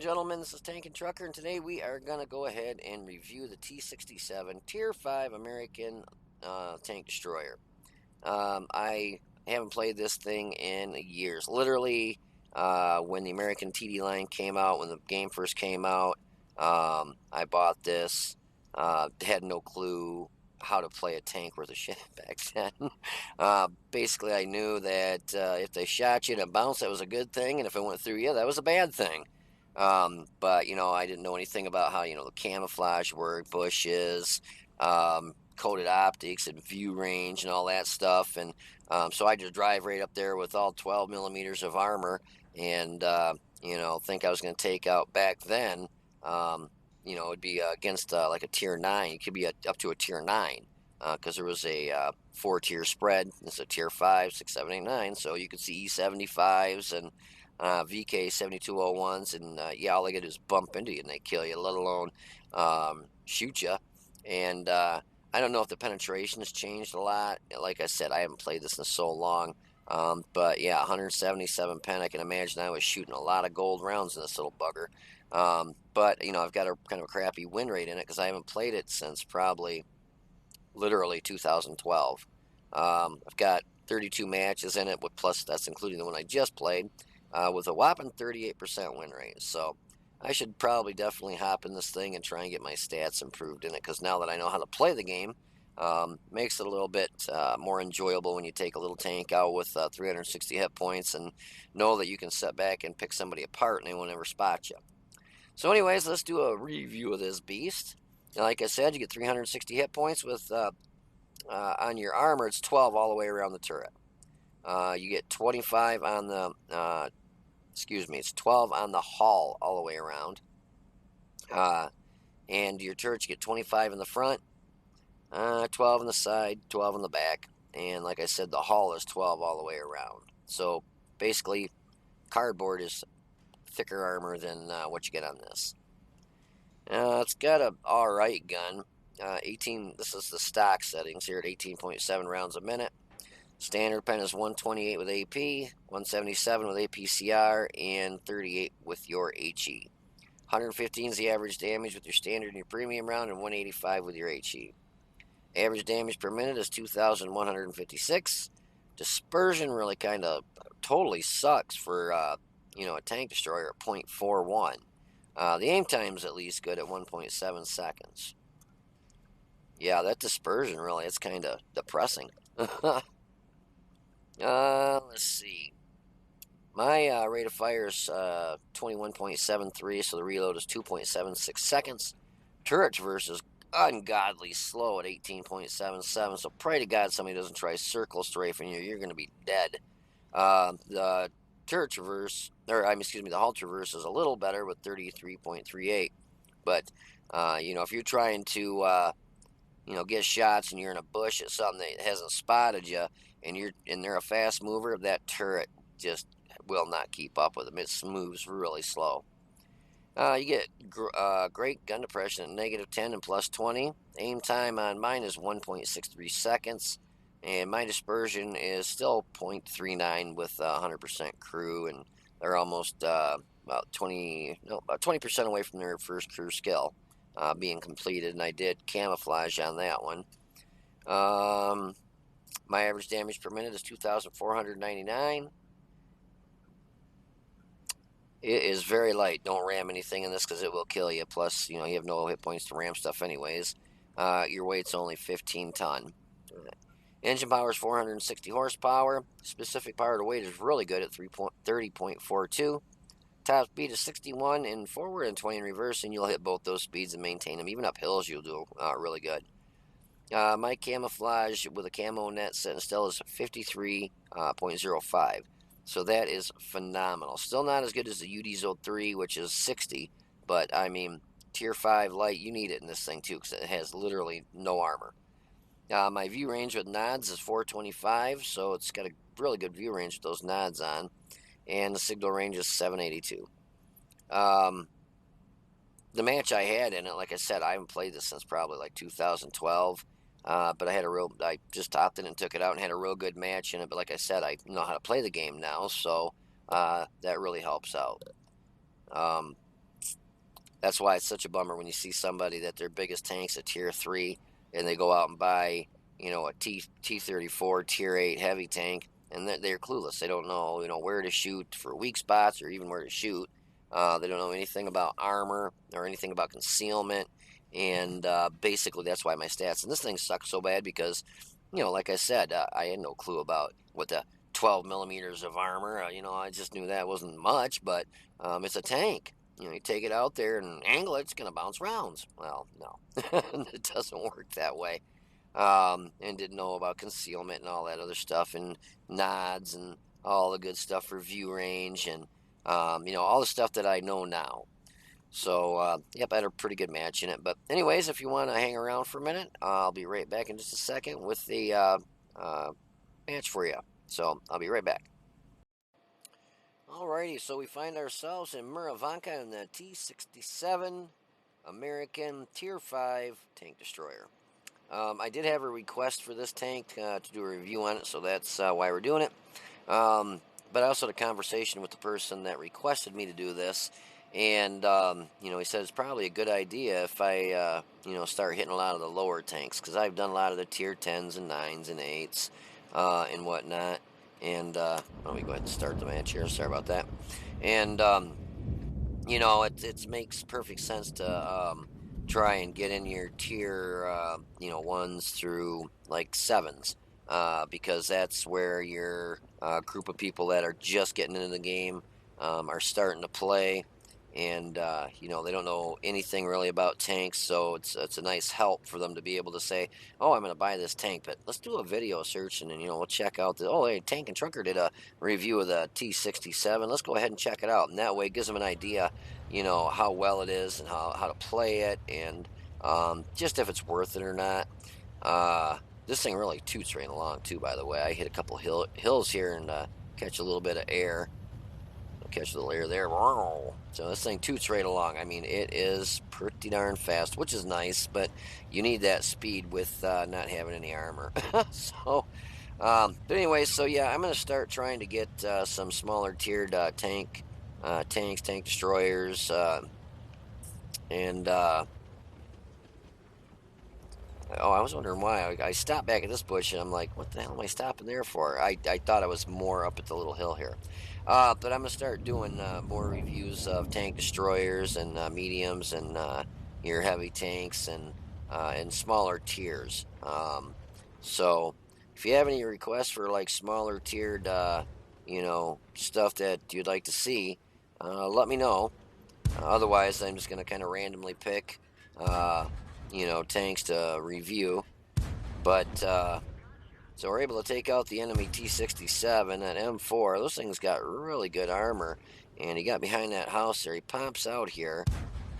gentlemen, this is Tank and Trucker, and today we are going to go ahead and review the T-67 Tier 5 American tank destroyer. I haven't played this thing in years. Literally, when the American TD line came out, when the game first came out, I bought this. Had no clue how to play a tank worth of shit back then. Basically, I knew that if they shot you and it bounced, that was a good thing, and if it went through you, that was a bad thing. But I didn't know anything about how the camouflage worked, bushes, coated optics, and view range, and all that stuff. And so I just drive right up there with all 12 millimeters of armor, and think I was going to take out back then. It'd be against like a tier 9. It could be up to a tier 9 because there was a 4-tier spread. It's a tier 5, 6, 7, 8, 9. So you could see E75s and VK 7201s, and all they get is bump into you and they kill you, let alone shoot you. And I don't know if the penetration has changed a lot. Like I said, I haven't played this in so long. But yeah, 177 pen. I can imagine I was shooting a lot of gold rounds in this little bugger. But I've got a kind of a crappy win rate in it because I haven't played it since probably literally 2012. I've got 32 matches in it, plus that's including the one I just played, with a whopping 38% win rate. So I should probably definitely hop in this thing and try and get my stats improved in it, because now that I know how to play the game, makes it a little bit more enjoyable when you take a little tank out with 360 hit points and know that you can sit back and pick somebody apart and they won't ever spot you. So anyways, let's do a review of this beast. Like I said, you get 360 hit points with on your armor. It's 12 all the way around the turret. You get 25 on the it's 12 on the hull all the way around. And your turret, you get 25 in the front, 12 on the side, 12 on the back, and like I said, the hull is 12 all the way around. So basically, cardboard is thicker armor than what you get on this. It's got a alright gun. 18. This is the stock settings here at 18.7 rounds a minute. Standard pen is 128 with AP, 177 with APCR, and 38 with your HE. 115 is the average damage with your standard and your premium round, and 185 with your HE. Average damage per minute is 2,156. Dispersion really kind of totally sucks for a tank destroyer at 0.41. The aim time is at least good at 1.7 seconds. Yeah, that dispersion really, it's kind of depressing. Let's see. My rate of fire is 21.73, so the reload is 2.76 seconds. Turret traverse is ungodly slow at 18.77, so pray to God somebody doesn't try circle strafing you. You're going to be dead. The turret traverse, the hull traverse is a little better with 33.38, but if you're trying to get shots and you're in a bush at something that hasn't spotted you, and they're a fast mover, that turret just will not keep up with them. It moves really slow. You get great gun depression at -10 and +20. Aim time on mine is 1.63 seconds, and my dispersion is still 0.39 with 100% crew, and they're almost about 20% away from their first crew skill being completed, and I did camouflage on that one. My average damage per minute is 2,499. It is very light. Don't ram anything in this because it will kill you. Plus, you have no hit points to ram stuff anyways. Your weight's only 15 ton. Engine power is 460 horsepower. Specific power to weight is really good at 30.42. Top speed is 61 in forward and 20 in reverse, and you'll hit both those speeds and maintain them. Even up hills, you'll do really good. My camouflage with a camo net set and still is 53.05. So that is phenomenal. Still not as good as the UD-03, which is 60. But, I mean, Tier 5 light, you need it in this thing, too, because it has literally no armor. My view range with nods is 425, so it's got a really good view range with those nods on. And the signal range is 782. The match I had in it, like I said, I haven't played this since probably like 2012. But I just topped it and took it out and had a real good match in it. But like I said, I know how to play the game now, so that really helps out. That's why it's such a bummer when you see somebody that their biggest tank's a tier 3 and they go out and buy, a T-34 tier 8 heavy tank, and they're clueless. They don't know, where to shoot for weak spots or even where to shoot. They don't know anything about armor or anything about concealment, and basically that's why my stats and this thing sucks so bad because, like I said, I had no clue about what the 12 millimeters of armor. I just knew that wasn't much, but it's a tank. You take it out there and angle it, it's going to bounce rounds. Well, no, it doesn't work that way. And didn't know about concealment and all that other stuff and nods and all the good stuff for view range and, all the stuff that I know now. So, yep, I had a pretty good match in it. But anyways, if you want to hang around for a minute, I'll be right back in just a second with the match for you. So I'll be right back. Alrighty, so we find ourselves in Muravanka in the T-67 American Tier 5 tank destroyer. I did have a request for this tank to do a review on it, so that's why we're doing it. But I also had a conversation with the person that requested me to do this, and he said it's probably a good idea if I start hitting a lot of the lower tanks, because I've done a lot of the tier 10s and 9s and 8s and whatnot. And let me go ahead and start the match here. Sorry about that. And it makes perfect sense to try and get in your tier 1s through like 7s, because that's where your group of people that are just getting into the game are starting to play, and they don't know anything really about tanks, so it's a nice help for them to be able to say, oh, I'm going to buy this tank, but let's do a video search, and we'll check out hey, Tank and Trucker did a review of the T-67. Let's go ahead and check it out, and that way it gives them an idea, how well it is and how to play it, and just if it's worth it or not. This thing really toots right along too, by the way. I hit a couple hills here and catch a little bit of air. Catch a little air there. So this thing toots right along. I mean, it is pretty darn fast, which is nice, but you need that speed with not having any armor. So, but anyway, so yeah, I'm going to start trying to get some smaller tiered tank destroyers, and I was wondering why. I stopped back at this bush and I'm like, what the hell am I stopping there for? I thought I was more up at the little hill here. But I'm going to start doing more reviews of tank destroyers and mediums and your heavy tanks and smaller tiers. So if you have any requests for like smaller tiered, stuff that you'd like to see, let me know. Otherwise, I'm just going to kind of randomly pick tanks to review. But so we're able to take out the enemy T-67 at M4. Those things got really good armor, and he got behind that house there. He pops out here,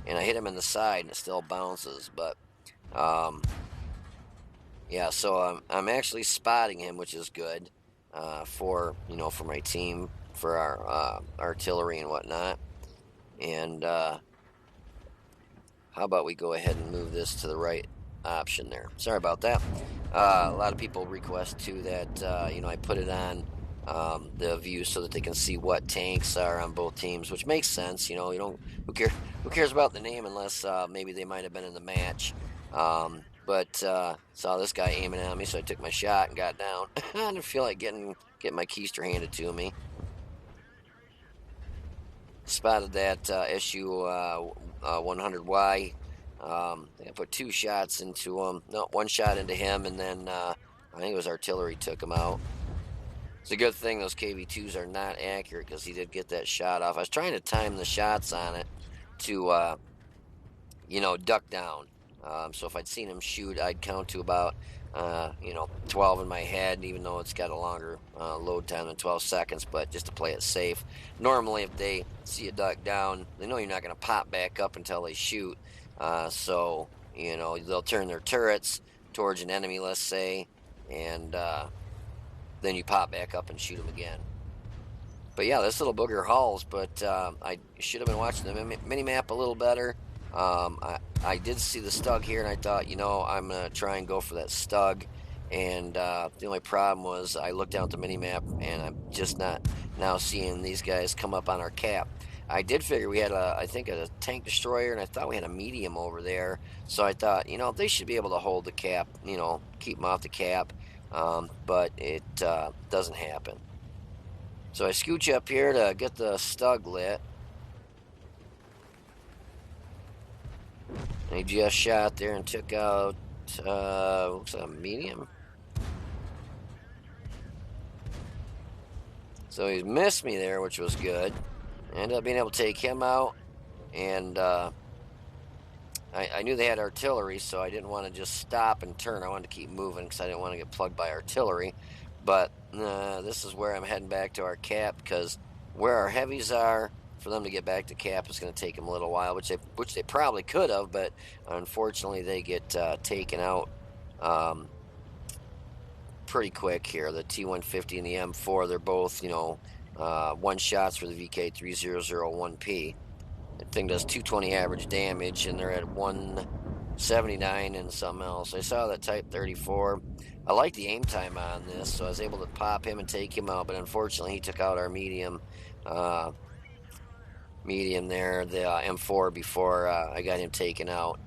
and I hit him in the side, and it still bounces. But yeah, so I'm actually spotting him, which is good for my team, for our artillery and whatnot. And how about we go ahead and move this to the right option there. Sorry about that. A lot of people request too that I put it on the view so that they can see what tanks are on both teams, which makes sense. Who cares about the name unless maybe they might have been in the match. But saw this guy aiming at me, so I took my shot and got down. I didn't feel like getting my keister handed to me. Spotted that SU 100Y. I put 2 shots into him. No, 1 shot into him, and then I think it was artillery took him out. It's a good thing those KV2s are not accurate because he did get that shot off. I was trying to time the shots on it to, duck down. So if I'd seen him shoot, I'd count to about 12 in my head, even though it's got a longer load time than 12 seconds, but just to play it safe. Normally, if they see you duck down, they know you're not going to pop back up until they shoot. So, they'll turn their turrets towards an enemy, let's say, and then you pop back up and shoot them again. But yeah, this little booger hauls, but I should have been watching the mini-map a little better. I did see the stug here, and I thought, I'm going to try and go for that stug. And the only problem was I looked down at the mini-map, and I'm just not now seeing these guys come up on our cap. I did figure we had I think a tank destroyer, and I thought we had a medium over there. So I thought, they should be able to hold the cap, keep them off the cap. But it doesn't happen. So I scooch up here to get the stug lit. And he just shot there and took out, looks like a medium. So he missed me there, which was good. I ended up being able to take him out. And I knew they had artillery, so I didn't want to just stop and turn. I wanted to keep moving because I didn't want to get plugged by artillery. But this is where I'm heading back to our cap, because where our heavies are, for them to get back to cap is going to take them a little while, which they probably could have, but unfortunately they get taken out pretty quick here. The T-150 and the M4, they're both, one shots for the VK3001P. That thing does 220 average damage, and they're at 179 and something else. I saw that Type 34. I like the aim time on this, so I was able to pop him and take him out, but unfortunately he took out our medium there, the M4, before I got him taken out.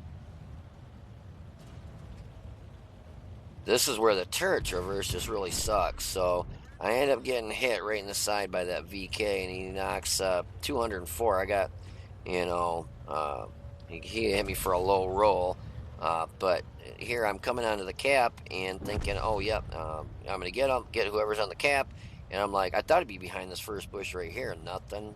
This is where the turret traverse just really sucks, so I end up getting hit right in the side by that VK, and he knocks 204. I got, he hit me for a low roll, but here I'm coming onto the cap and thinking, oh, yep, I'm going to get whoever's on the cap, and I'm like, I thought he'd be behind this first bush right here. Nothing,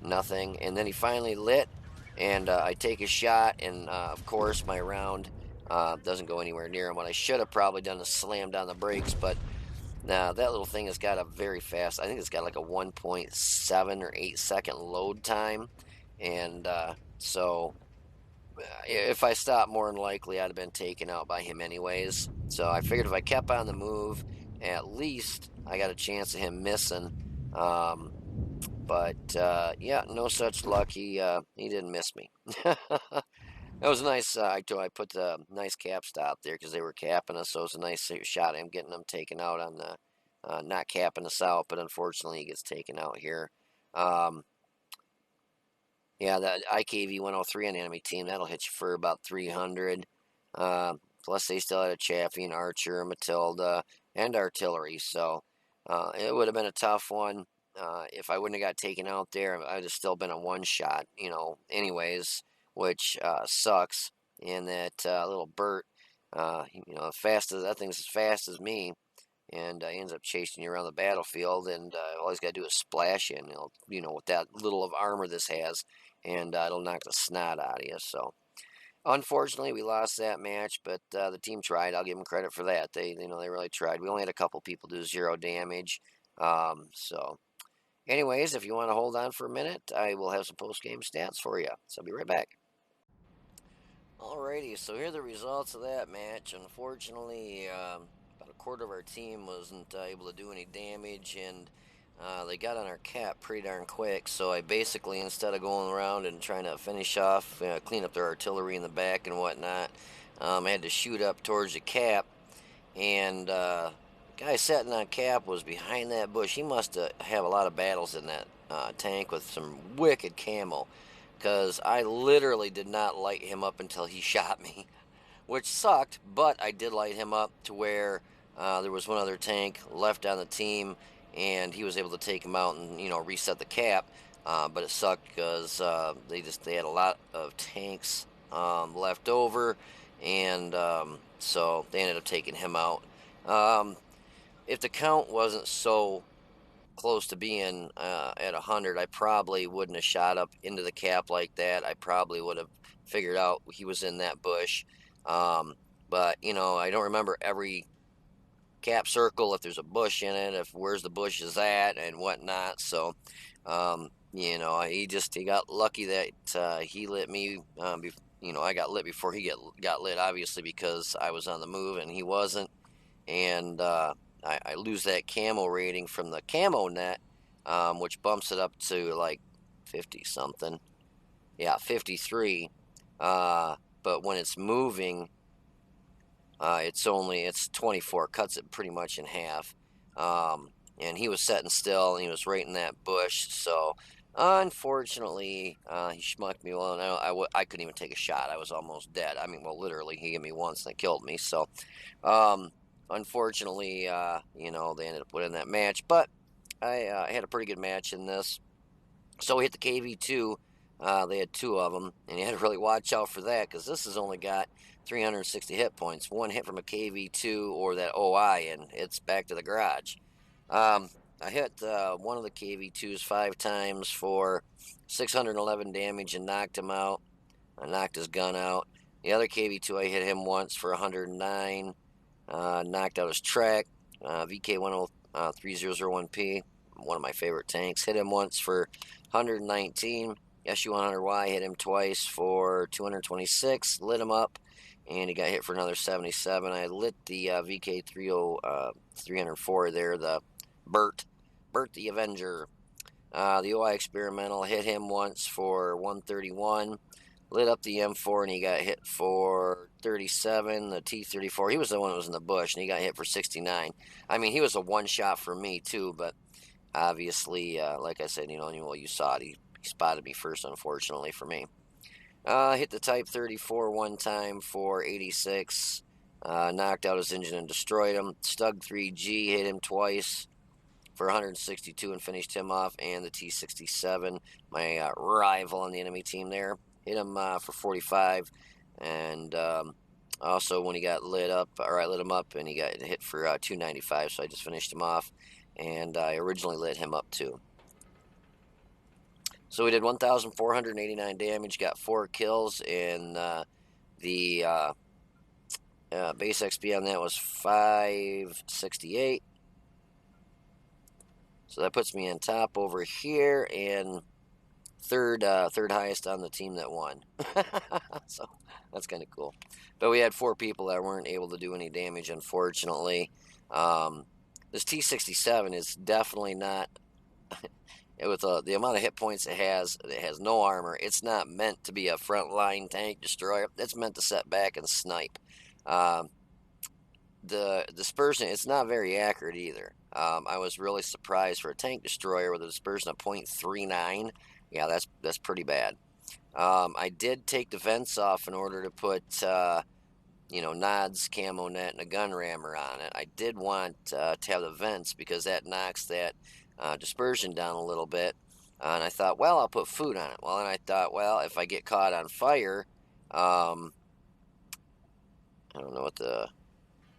and then he finally lit, and I take a shot, and of course my round doesn't go anywhere near him. What I should have probably done is slam down the brakes, but now that little thing has got a very fast, I think it's got like a 1.7 or 8 second load time, and so if I stopped, more than likely I'd have been taken out by him anyways. So I figured if I kept on the move, at least I got a chance of him missing. But yeah, no such luck. He didn't miss me. That was nice. I put the nice cap stop there because they were capping us, so it was a nice shot at him, getting them taken out on the not capping us out, but unfortunately he gets taken out here. Yeah, that IKV 103 on the enemy team, that'll hit you for about 300. Plus they still had a Chaffee, an Archer, a Matilda, and artillery, so it would have been a tough one. If I wouldn't have got taken out there, I'd have still been a one shot, anyways, which sucks. And that little Bert, fast as that thing's as fast as me, and he ends up chasing you around the battlefield, and all he's got to do is splash in, with that little of armor this has, and it'll knock the snot out of you. So unfortunately we lost that match, but the team tried. I'll give them credit for that. They really tried. We only had a couple people do 0 damage. So anyways, if you want to hold on for a minute, I will have some post-game stats for you. So I'll be right back. Alrighty, so here are the results of that match. Unfortunately, about a quarter of our team wasn't able to do any damage, and they got on our cap pretty darn quick. So I basically, instead of going around and trying to finish off, clean up their artillery in the back and whatnot, I had to shoot up towards the cap, and guy sitting on cap was behind that bush. He must have a lot of battles in that tank with some wicked camo, because I literally did not light him up until he shot me, which sucked, but I did light him up to where there was one other tank left on the team, and he was able to take him out and reset the cap. But it sucked because they had a lot of tanks left over, and so they ended up taking him out. If the count wasn't so close to being at 100, I probably wouldn't have shot up into the cap like that. I probably would have figured out he was in that bush. But I don't remember every cap circle, if there's a bush in it, if where's the bush is at and whatnot. So he got lucky that he lit me. I got lit before he got lit, obviously, because I was on the move and he wasn't. And I lose that camo rating from the camo net, which bumps it up to like 50 something. Yeah, 53. But when it's moving, it's 24, cuts it pretty much in half. And he was setting still, and he was right in that bush. So Unfortunately, he schmucked me well, and I couldn't even take a shot. I was almost dead. I mean, well, literally, he hit me once and it killed me. So, um, unfortunately, they ended up winning that match. But I had a pretty good match in this. So we hit the KV2. They had two of them, and you had to really watch out for that because this has only got 360 hit points. One hit from a KV2 or that OI, and it's back to the garage. Um, I hit one of the KV2s 5 times for 611 damage and knocked him out. I knocked his gun out. The other KV2, I hit him once for 109, knocked out his track. VK10301P, one of my favorite tanks, hit him once for 119. SU100Y hit him twice for 226, lit him up, and he got hit for another 77. I lit the VK304 there, the Bert the Avenger. The OI Experimental hit him once for 131, lit up the M4, and he got hit for 37. The T-34, he was the one that was in the bush, and he got hit for 69. I mean, he was a one shot for me too, but obviously, like I said, you saw it. He spotted me first, unfortunately for me. Hit the Type 34 one time for 86. Knocked out his engine and destroyed him. Stug 3G hit him twice for 162 and finished him off. And the T-67, my rival on the enemy team there, hit him for 45. And also when he got lit up, or I lit him up, and he got hit for 295, so I just finished him off. And I originally lit him up too. So we did 1,489 damage, got 4 kills, and the base XP on that was 568. So that puts me on top over here, and third highest on the team that won. So that's kind of cool. But we had 4 people that weren't able to do any damage, unfortunately. This T-67 is definitely not... With the amount of hit points it has no armor. It's not meant to be a frontline tank destroyer. It's meant to set back and snipe. The dispersion, it's not very accurate either. I was really surprised for a tank destroyer with a dispersion of 0.39. Yeah, that's pretty bad. I did take the vents off in order to put nods, camo net, and a gun rammer on it. I did want to have the vents because that knocks that dispersion down a little bit. And I thought, well, I'll put food on it. Well, and I thought, well, if I get caught on fire, I don't know what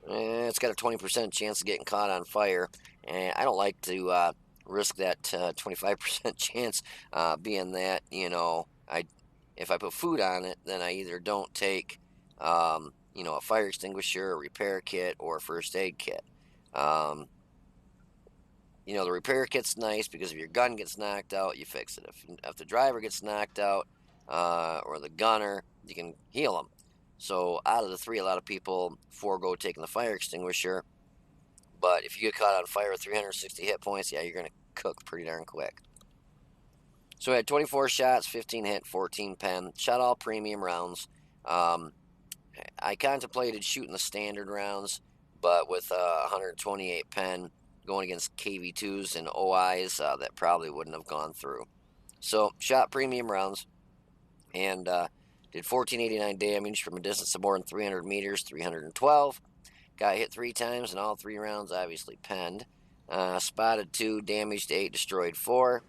it's got a 20% chance of getting caught on fire. And I don't like to risk that 25% chance, being that, if I put food on it, then I either don't take, a fire extinguisher, a repair kit, or a first aid kit. The repair kit's nice because if your gun gets knocked out, you fix it. If the driver gets knocked out, or the gunner, you can heal them. So out of the 3, a lot of people forego taking the fire extinguisher. But if you get caught on fire with 360 hit points, yeah, you're going to cook pretty darn quick. So we had 24 shots, 15 hit, 14 pen. Shot all premium rounds. I contemplated shooting the standard rounds, but with 128 pen going against KV2s and OIs, that probably wouldn't have gone through. So shot premium rounds, and did 1489 damage from a distance of more than 300 meters, 312. Got hit 3 times, and all 3 rounds obviously penned. Spotted 2, damaged 8, destroyed 4.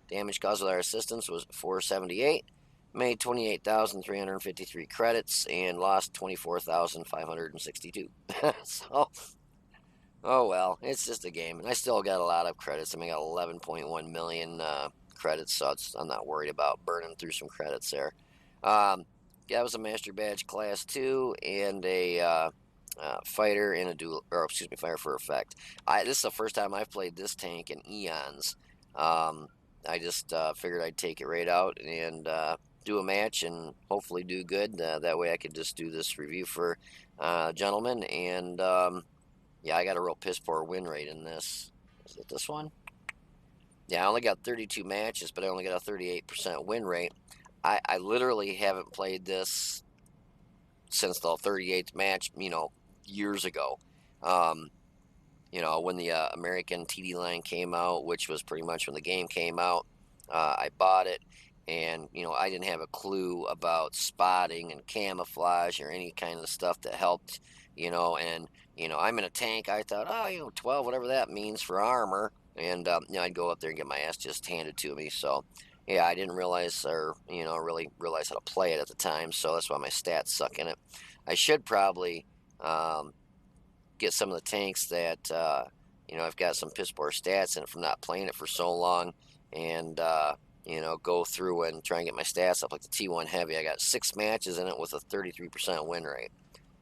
Damage caused with our assistance was 478. Made 28,353 credits and lost 24,562. So, oh well, it's just a game. And I still got a lot of credits. I got 11.1 million credits, so I'm not worried about burning through some credits there. That was a Master Badge Class 2 and a fighter in a fighter for effect. This is the first time I've played this tank in eons. I just figured I'd take it right out and do a match and hopefully do good. That way I could just do this review for gentlemen. And yeah, I got a real piss poor win rate in this. Is it this one? Yeah, I only got 32 matches, but I only got a 38% win rate. I literally haven't played this since the 38th match, years ago. When the American TD line came out, which was pretty much when the game came out. I bought it, and I didn't have a clue about spotting and camouflage or any kind of stuff that helped. And I'm in a tank. I thought, oh, 12, whatever that means for armor, and I'd go up there and get my ass just handed to me. So yeah, I didn't realize or really realize how to play it at the time. So that's why my stats suck in it. I should probably um, get some of the tanks that I've got some piss poor stats in it from not playing it for so long, and go through and try and get my stats up like the T1 Heavy. I got 6 matches in it with a 33% win rate.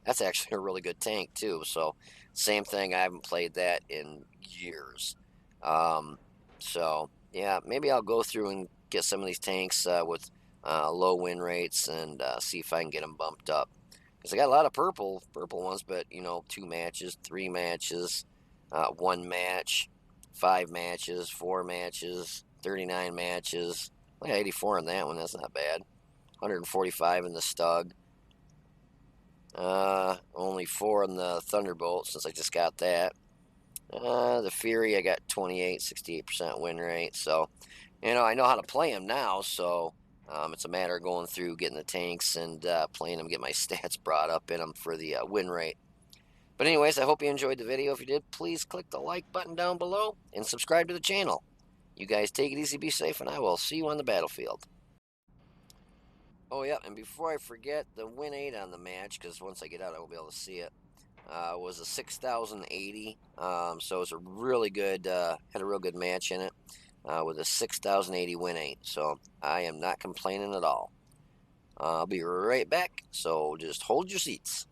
That's actually a really good tank too. So same thing. I haven't played that in years. Um, so yeah, maybe I'll go through and get some of these tanks with low win rates and see if I can get them bumped up. Because I got a lot of purple ones, but 2 matches, 3 matches, 1 match, 5 matches, 4 matches, 39 matches. I got 84 in that one. That's not bad. 145 in the Stug. Only 4 in the Thunderbolt since I just got that. The Fury, I got 28, 68% win rate. So, I know how to play them now. So, it's a matter of going through, getting the tanks, and playing them, get my stats brought up in them for the win rate. But anyways, I hope you enjoyed the video. If you did, please click the like button down below and subscribe to the channel. You guys take it easy, be safe, and I will see you on the battlefield. Oh, yeah, and before I forget, the win 8 on the match, because once I get out, I won't be able to see it, was a 6,080. So it was a really good, had a real good match in it with a 6,080 win 8. So I am not complaining at all. I'll be right back, so just hold your seats.